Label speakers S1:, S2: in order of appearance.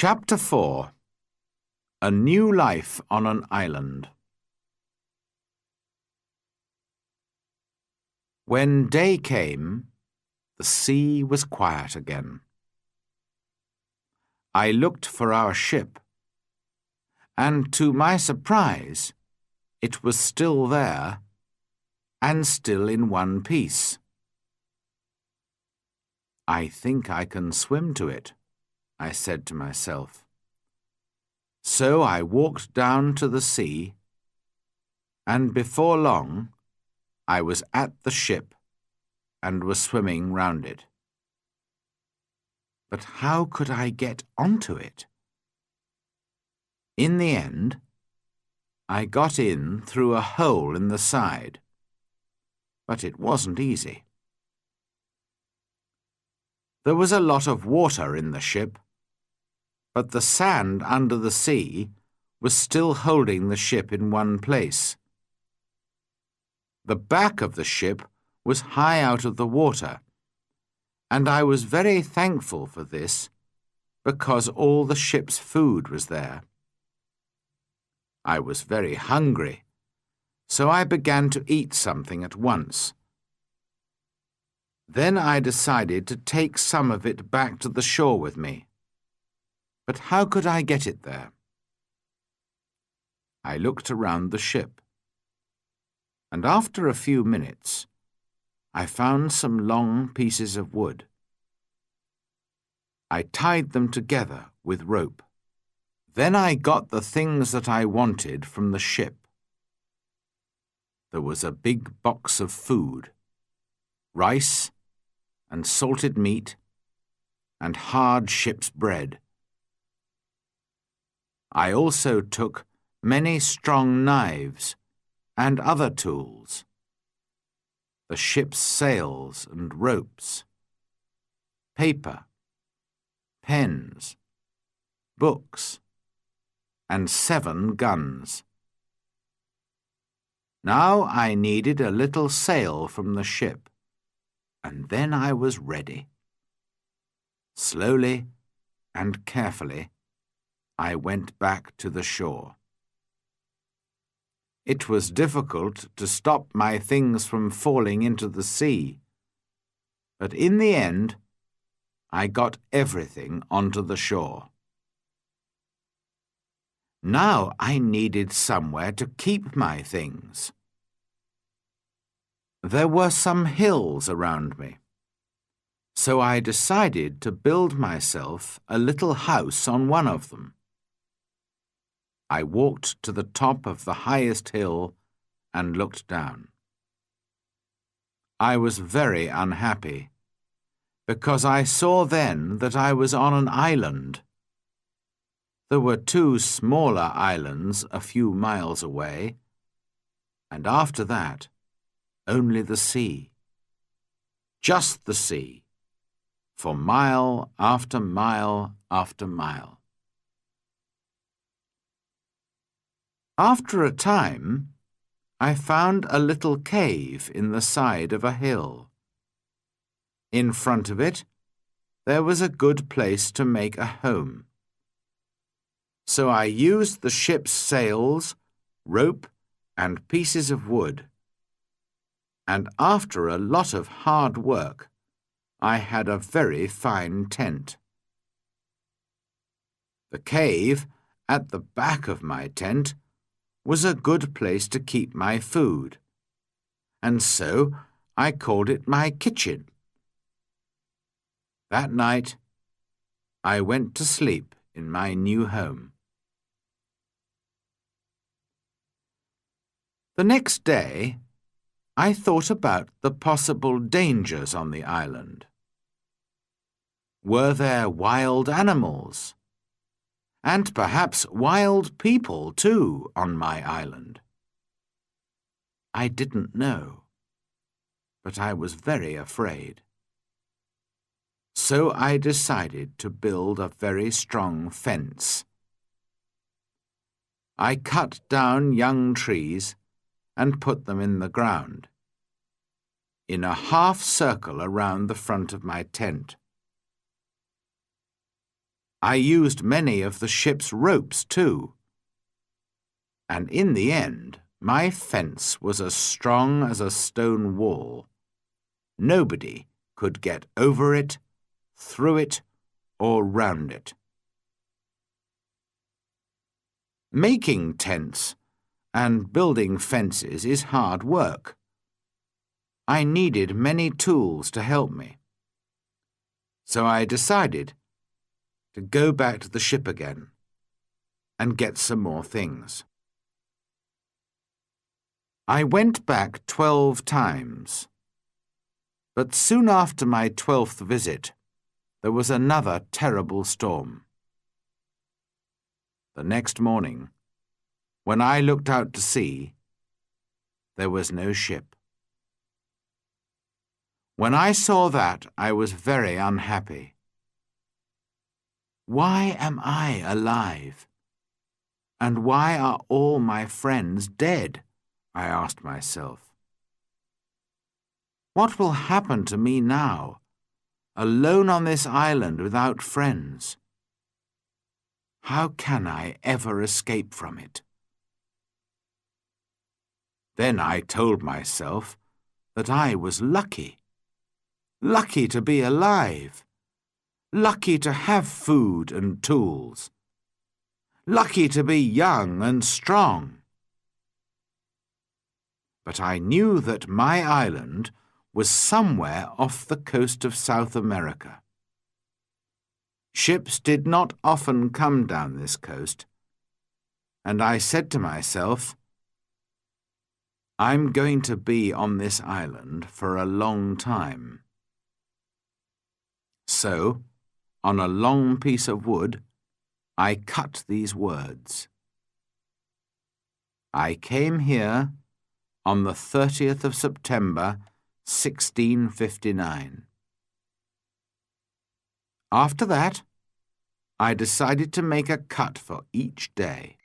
S1: Chapter 4. A New Life on an Island. When day came, the sea was quiet again. I looked for our ship, and to my surprise, it was still there, and still in one piece. "I think I can swim to it," I said to myself. So I walked down to the sea, and before long I was at the ship and was swimming round it. But how could I get onto it? In the end, I got in through a hole in the side, but it wasn't easy. There was a lot of water in the ship, but the sand under the sea was still holding the ship in one place. The back of the ship was high out of the water, and I was very thankful for this because all the ship's food was there. I was very hungry, so I began to eat something at once. Then I decided to take some of it back to the shore with me. But how could I get it there? I looked around the ship, and after a few minutes, I found some long pieces of wood. I tied them together with rope. Then I got the things that I wanted from the ship. There was a big box of food, rice and salted meat and hard ship's bread. I also took many strong knives and other tools, the ship's sails and ropes, paper, pens, books, and 7 guns. Now I needed a little sail from the ship, and then I was ready. Slowly and carefully, I went back to the shore. It was difficult to stop my things from falling into the sea, but in the end, I got everything onto the shore. Now I needed somewhere to keep my things. There were some hills around me, so I decided to build myself a little house on one of them. I walked to the top of the highest hill and looked down. I was very unhappy, because I saw then that I was on an island. There were 2 smaller islands a few miles away, and after that, only the sea. Just the sea, for mile after mile after mile. After a time, I found a little cave in the side of a hill. In front of it, there was a good place to make a home. So I used the ship's sails, rope, and pieces of wood. And after a lot of hard work, I had a very fine tent. The cave at the back of my tent was a good place to keep my food, and so I called it my kitchen. That night, I went to sleep in my new home. The next day, I thought about the possible dangers on the island. Were there wild animals? And perhaps wild people, too, on my island? I didn't know, but I was very afraid. So I decided to build a very strong fence. I cut down young trees and put them in the ground, in a half circle around the front of my tent. I used many of the ship's ropes too. And in the end, my fence was as strong as a stone wall. Nobody could get over it, through it, or round it. Making tents and building fences is hard work. I needed many tools to help me. So I decided to go back to the ship again and get some more things. I went back 12 times, but soon after my 12th visit, there was another terrible storm. The next morning, when I looked out to sea, there was no ship. When I saw that, I was very unhappy. Why am I alive? And why are all my friends dead? I asked myself. What will happen to me now, alone on this island without friends? How can I ever escape from it? Then I told myself that I was lucky. Lucky to be alive. Lucky to have food and tools. Lucky to be young and strong. But I knew that my island was somewhere off the coast of South America. Ships did not often come down this coast, and I said to myself, I'm going to be on this island for a long time. So, on a long piece of wood, I cut these words. I came here on the 30th of September, 1659. After that, I decided to make a cut for each day.